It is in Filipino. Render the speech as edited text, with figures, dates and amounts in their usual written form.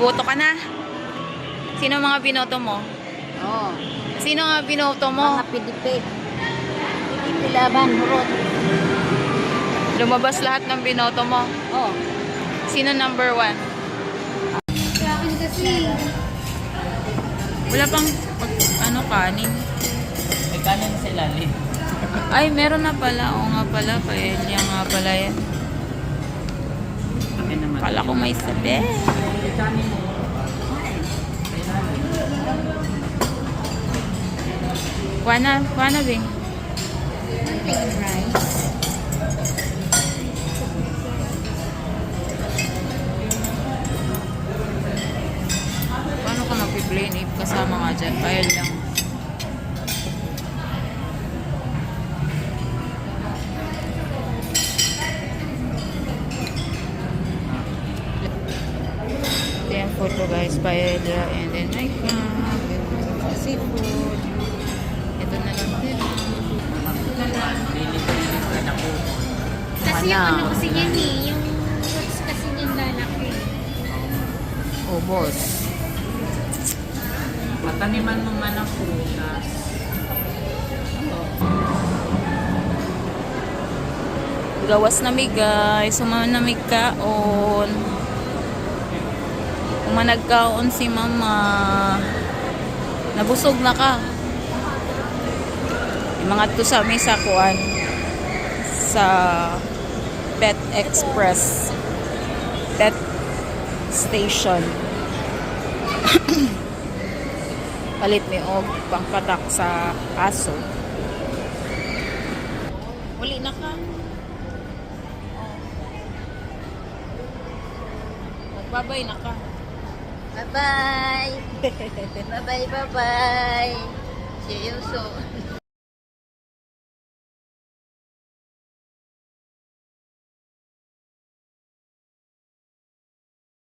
Nagboto ka na? Sino mga binoto mo? Oo. Sino nga binoto mo? Mga PDP. PDP laban, hurot. Lumabas lahat ng binoto mo. Oo. Sino number 1? Sa akin kasi. Wala pang kanin. May kanin sa ilalim. Ay, meron na pala. Oo nga pala. Paella nga pala yan. Akin naman. Kala ko may sabi. May kanin mo. Kuha na, Bing. Plain rice. Paano ka mag-plain if kasama nga dyan? Paella lang. Ito yung photo guys. Paella. And then I can seafood. Ito na lang din. Lilit-lilit ka na po. Kasi yung ano kasi yan eh. Yung roots kasi yan lalaki. Oh, boss. Mataniman mo man ang prutas. Gawas na mi guys. Sumanamig kaon. Umanagkaon si mama. Nabusog na ka. Yung mga to sa may sakuan sa Pet Express Pet Station. Palit mi og pangpatak sa aso. Uli na ka. Magbabay na ka. Bye-bye. Bye-bye, bye-bye. See you soon.